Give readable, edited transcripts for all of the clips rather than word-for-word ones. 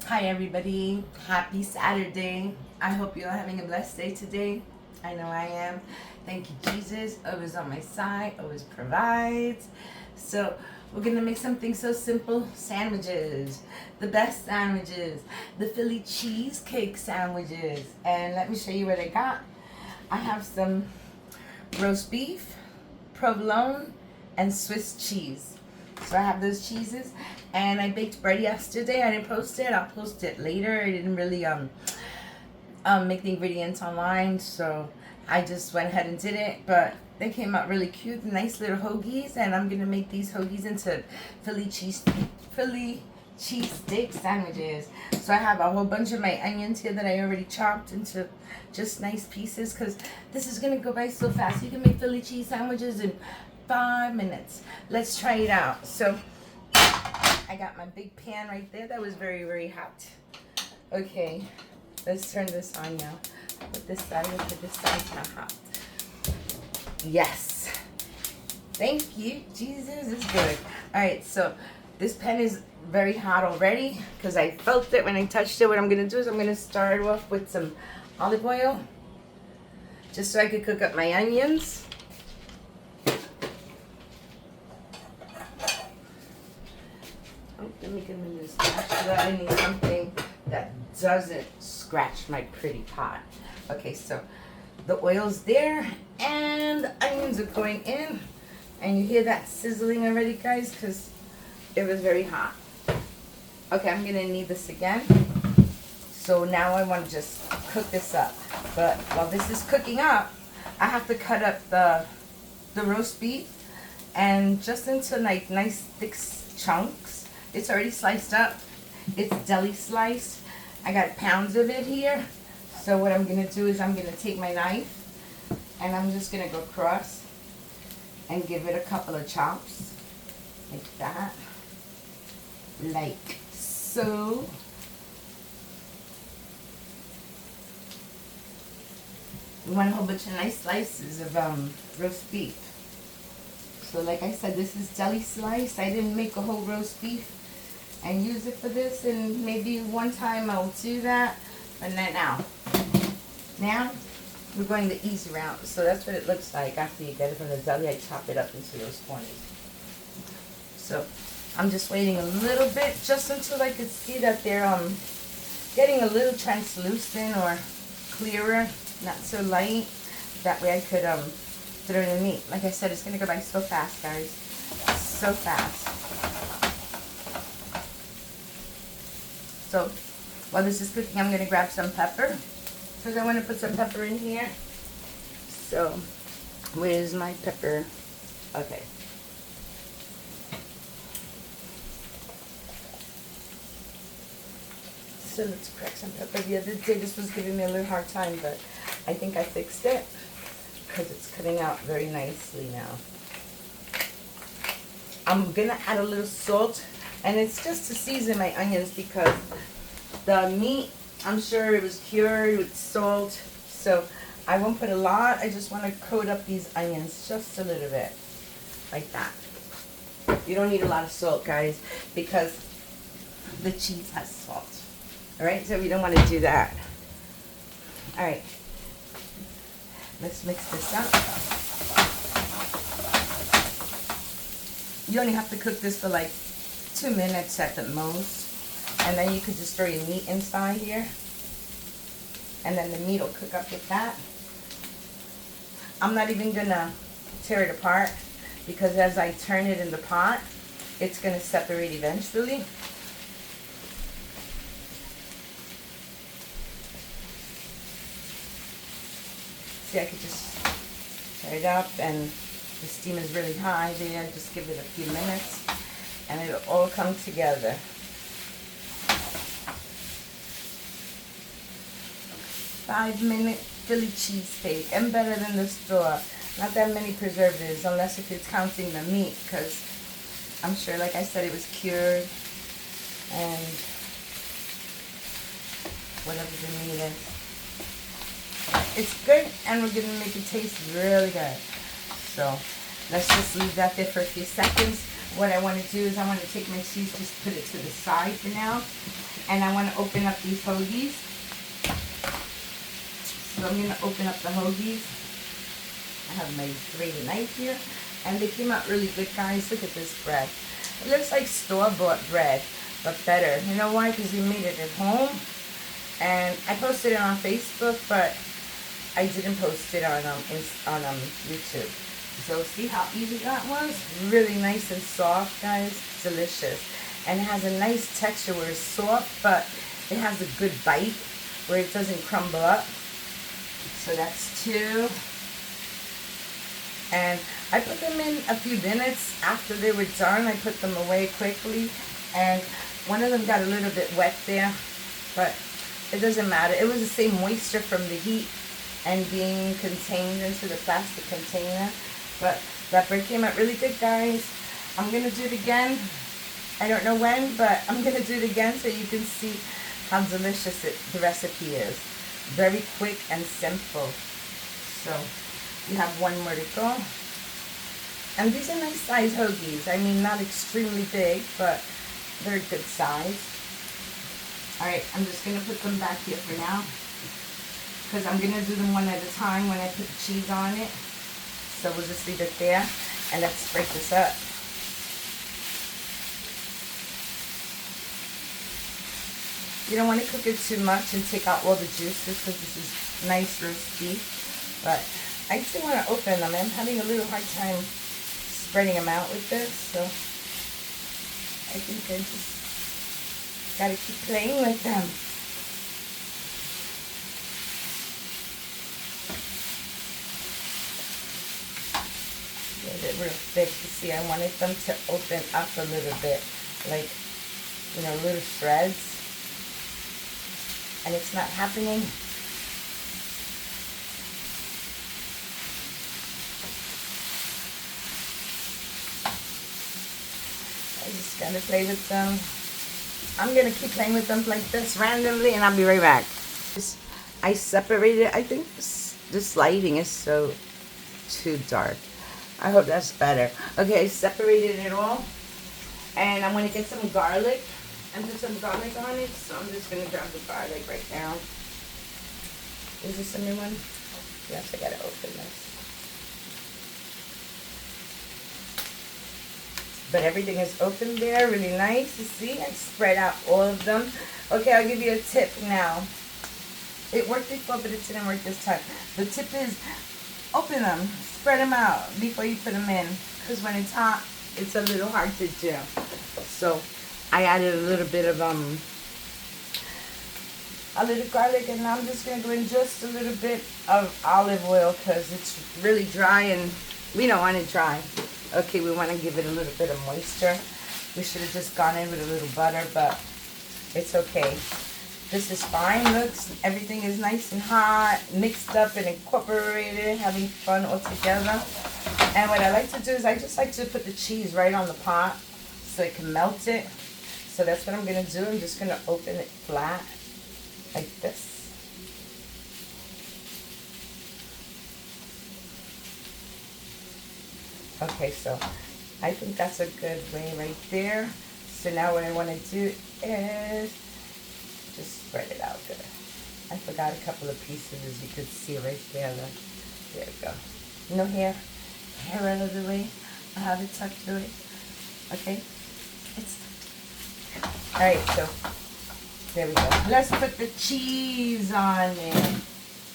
Hi everybody, happy Saturday. I hope you're having a blessed day today. I know I am. Thank you, Jesus. Always on my side, always provides. So we're gonna make something so simple. Sandwiches. The best sandwiches. The Philly cheesecake sandwiches. And let me show you what I got. I have some roast beef, provolone, and Swiss cheese. So I have those cheeses, and I baked bread yesterday. I didn't post it. I'll post it later. I didn't really make the ingredients online, so I just went ahead and did it. But they came out really cute, nice little hoagies, and I'm gonna make these hoagies into Philly cheese steak sandwiches. So I have a whole bunch of my onions here that I already chopped into just nice pieces, because this is gonna go by so fast. You can make Philly cheese sandwiches in 5 minutes. Let's try it out. So I got my big pan right there. That was very, very hot. Okay, let's turn this on now. Put this side, let's put this side not hot. Yes. Thank you, Jesus. It's good. All right, so this pan is very hot already because I felt it when I touched it. What I'm gonna do is I'm gonna start off with some olive oil just so I could cook up my onions. Oh, let me get in this spatula. I need something that doesn't scratch my pretty pot. Okay, so the oil's there and the onions are going in. And you hear that sizzling already, guys, because it was very hot. Okay, I'm gonna need this again. So now I want to just cook this up. But while this is cooking up, I have to cut up the roast beef and just into like nice thick chunks. It's already sliced up. It's deli sliced. I got pounds of it here. So what I'm gonna do is I'm gonna take my knife and I'm just gonna go across and give it a couple of chops like that, like so. We want a whole bunch of nice slices of roast beef. So like I said, this is deli slice. I didn't make a whole roast beef and use it for this, and maybe one time I'll do that, but not now. Now we're going the easy route. So that's what it looks like after you get it from the deli. I chop it up into those corners. So I'm just waiting a little bit, just until I could see that they're getting a little translucent or clearer, not so light. That way I could throw in the meat. Like I said, it's gonna go by so fast, guys. So fast. So while this is cooking, I'm gonna grab some pepper, because I want to put some pepper in here. So where's my pepper? Okay. So let's crack some pepper. The other day this was giving me a little hard time, but I think I fixed it because it's cutting out very nicely now. I'm gonna add a little salt, and it's just to season my onions because the meat, I'm sure it was cured with salt, so I won't put a lot. I just want to coat up these onions just a little bit, like that. You don't need a lot of salt, guys, because the cheese has salt. All right, so we don't want to do that. All right, let's mix this up. You only have to cook this for like 2 minutes at the most. And then you could just throw your meat inside here. And then the meat will cook up with that. I'm not even gonna tear it apart, because as I turn it in the pot, it's gonna separate eventually. See, I could just tear it up, and the steam is really high there. Just give it a few minutes and it'll all come together. Five-minute Philly cheesesteak, and better than the store. Not that many preservatives, unless if it's counting the meat, because I'm sure, like I said, it was cured and whatever the meat is. It's good, and we're gonna make it taste really good. So let's just leave that there for a few seconds. What I want to do is I want to take my cheese, just put it to the side for now. And I want to open up these hoagies. So I'm going to open up the hoagies. I have my 3 knife here. And they came out really good, guys. Look at this bread. It looks like store-bought bread, but better. You know why? Because we made it at home. And I posted it on Facebook, but I didn't post it on YouTube. So see how easy that was? Really nice and soft, guys. Delicious. And it has a nice texture where it's soft, but it has a good bite where it doesn't crumble up. So that's 2. And I put them in a few minutes after they were done. I put them away quickly. And one of them got a little bit wet there, but it doesn't matter. It was the same moisture from the heat and being contained into the plastic container. But that bread came out really good, guys. I'm going to do it again. I don't know when, but I'm going to do it again so you can see how delicious the recipe is. Very quick and simple. So you have 1 more to go. And these are nice size hoagies. I mean, not extremely big, but they're good size. Alright, I'm just going to put them back here for now, because I'm going to do them one at a time when I put the cheese on it. So we'll just leave it there, and let's break this up. You don't want to cook it too much and take out all the juices, because this is nice roast beef. But I still want to open them. I'm having a little hard time spreading them out with this, so I think I just gotta keep playing with them. Get it real thick. You see, I wanted them to open up a little bit, like, you know, little shreds. And it's not happening. I just gotta play with them. I'm gonna keep playing with them like this randomly, and I'll be right back. I separated. I think this lighting is so too dark. I hope that's better. Okay, I separated it all, and I'm gonna get some garlic and put some garlic on it. So I'm just gonna grab the garlic right now. Is this a new one? Yes, I gotta open this. But everything is open there, really nice. You see, I spread out all of them. Okay, I'll give you a tip now. It worked before, but it didn't work this time. The tip is open them, spread them out before you put them in, because when it's hot, it's a little hard to do. So I added a little bit of a little garlic, and I'm just gonna go in just a little bit of olive oil because it's really dry, and we don't want it dry. Okay, we want to give it a little bit of moisture. We should have just gone in with a little butter, but it's okay. This is fine. Looks, everything is nice and hot, mixed up and incorporated, having fun all together. And what I like to do is I just like to put the cheese right on the pot so it can melt it. So that's what I'm going to do. I'm just going to open it flat like this. Okay, so I think that's a good way right there. So now what I want to do is just spread it out good. I forgot a couple of pieces, as you could see right there. There we go. No hair out of the way. I have it tucked away. Okay. Alright, so there we go. Let's put the cheese on it.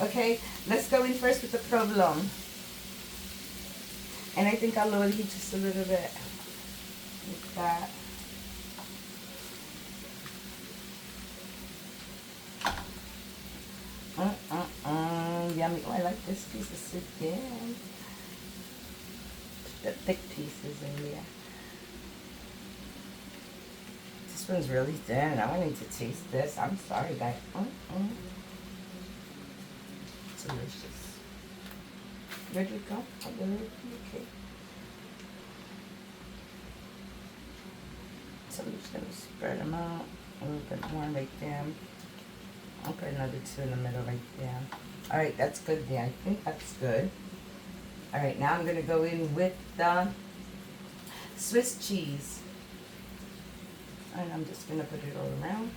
Okay, let's go in first with the provolone. And I think I'll lower the heat just a little bit. Like that. Yummy. Oh, I like this piece of soup there. The thick pieces in there. This one's really thin. I need to taste this. I'm sorry, guys. Delicious. Where'd we go? Okay. So I'm just going to spread them out a little bit more right there. I'll put another 2 in the middle right there. Alright, that's good there. I think that's good. Alright, now I'm going to go in with the Swiss cheese. And I'm just going to put it all around.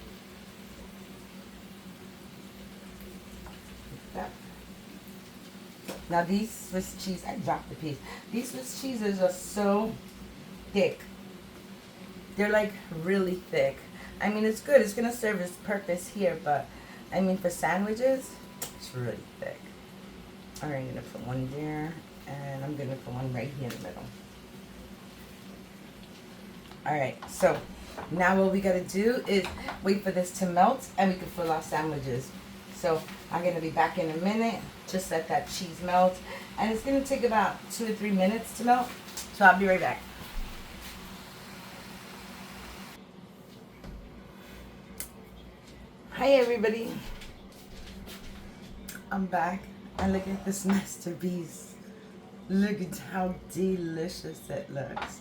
Now these Swiss cheese, I dropped the piece. These Swiss cheeses are so thick. They're like really thick. I mean, it's good. It's gonna serve its purpose here, but I mean, for sandwiches, it's really thick. All right, I'm gonna put one there, and I'm gonna put one right here in the middle. All right, so now what we gotta do is wait for this to melt, and we can fill our sandwiches. So I'm gonna be back in a minute. Just let that cheese melt, and it's gonna take about 2 to 3 minutes to melt. So I'll be right back. Hi everybody, I'm back, and look at this masterpiece. Look at how delicious it looks.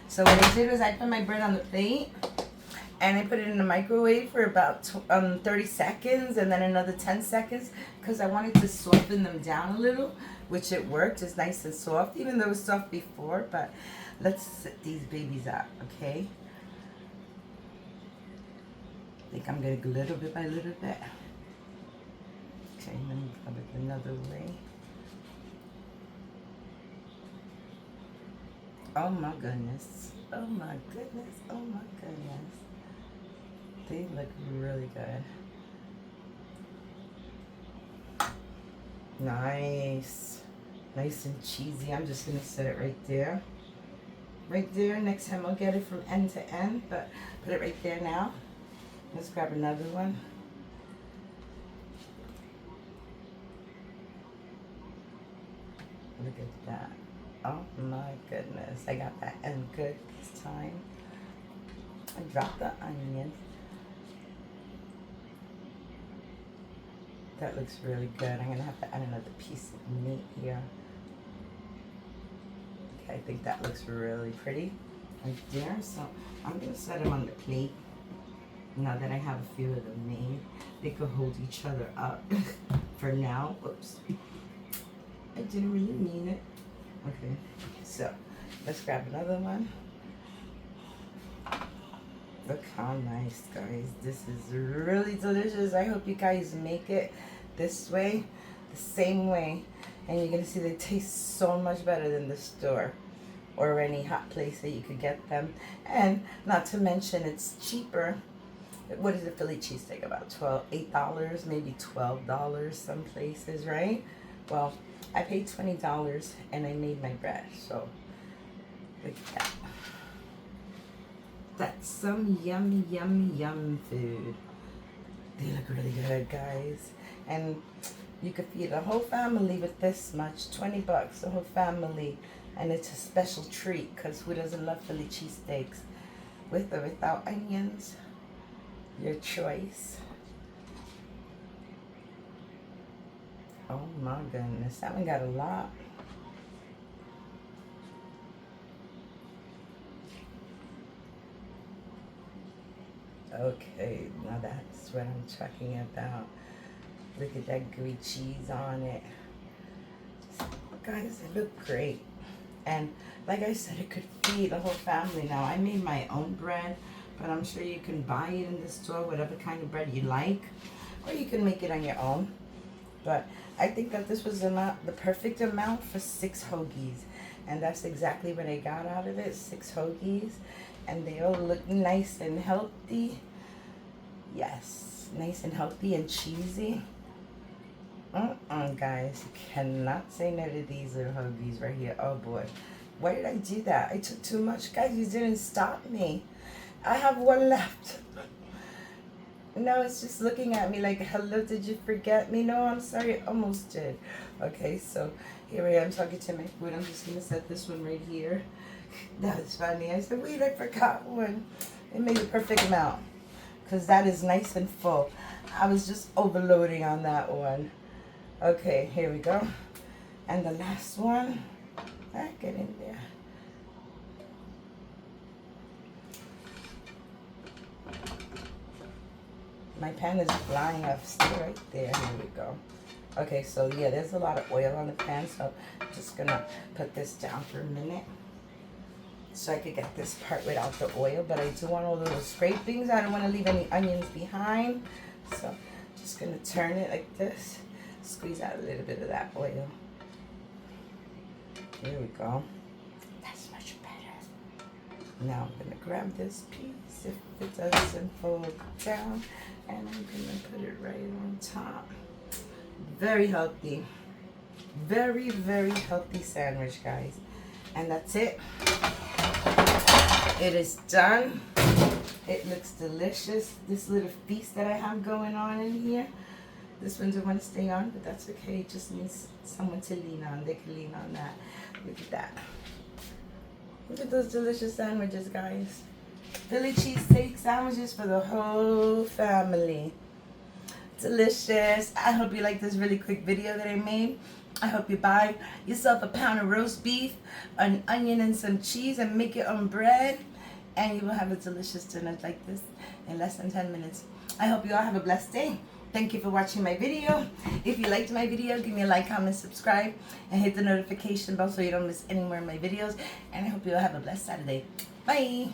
So what I did was I put my bread on the plate, and I put it in the microwave for about 30 seconds, and then another 10 seconds, because I wanted to soften them down a little, which it worked. It's nice and soft, even though it was soft before. But let's set these babies up, okay? I think I'm going to go little bit by little bit. Okay, let me put it another way. Oh my goodness. Oh my goodness. Oh my goodness. They look really good. Nice. Nice and cheesy. I'm just going to set it right there. Right there. Next time I'll get it from end to end, but put it right there now. Let's grab another one. Look at that. Oh my goodness. I got that end good this time. I dropped the onion. That looks really good. I'm going to have to add another piece of meat here. Okay, I think that looks really pretty right there. So I'm going to set them on the plate. Now that I have a few of them made, they could hold each other up for now. Oops. I didn't really mean it. Okay, so let's grab another one. Look how nice, guys. This is really delicious. I hope you guys make it this way, the same way. And you're going to see they taste so much better than the store or any hot place that you could get them. And not to mention, it's cheaper. What is a Philly cheesesteak? About $8, maybe $12 some places, right? Well, I paid $20 and I made my bread. So look at that. That's some yummy, yummy, yum food. They look really good, guys. And you could feed a whole family with this much, 20 bucks, the whole family. And it's a special treat, because who doesn't love Philly cheesesteaks? With or without onions? Your choice. Oh my goodness, that one got a lot. Okay, now that's what I'm talking about. Look at that gooey cheese on it. Guys, it look great. And like I said, it could feed the whole family. Now, I made my own bread, but I'm sure you can buy it in the store, whatever kind of bread you like, or you can make it on your own. But I think that this was the perfect amount for 6 hoagies, and that's exactly what I got out of it, 6 hoagies, and they all look nice and healthy. Yes, nice and healthy and cheesy. Guys, you cannot say no to these little hoagies right here. Oh boy, why did I do that? I took too much. Guys, you didn't stop me. I have one left. No, it's just looking at me like, hello, did you forget me? No, I'm sorry, I almost did. Okay, so here I am talking to my food. I'm just going to set this one right here. That was funny. I said, wait, I forgot one. It made the perfect amount, because that is nice and full. I was just overloading on that one. Okay, here we go. And the last one. Get in there. My pan is flying up. Stay right there. Here we go. Okay, so yeah, there's a lot of oil on the pan, so I'm just gonna put this down for a minute so I could get this part without the oil. But I do want all those scrapings. I don't want to leave any onions behind, so I'm just gonna turn it like this, squeeze out a little bit of that oil. There we go. That's much better. Now I'm gonna grab this piece if it doesn't fold down, and I'm gonna put it right on top. Very healthy. Very, very healthy sandwich, guys. And that's it. It is done. It looks delicious. This little feast that I have going on in here. This one doesn't want to stay on, but that's okay. It just needs someone to lean on. They can lean on that. Look at that. Look at those delicious sandwiches, guys. Philly cheesesteak sandwiches for the whole family. Delicious. I hope you like this really quick video that I made. I hope you buy yourself a pound of roast beef, an onion, and some cheese, and make it on bread, and you will have a delicious dinner like this in less than 10 minutes. I hope you all have a blessed day. Thank you for watching my video. If you liked my video, give me a like, comment, subscribe, and hit the notification bell so you don't miss any more of my videos. And I hope you all have a blessed Saturday. Bye.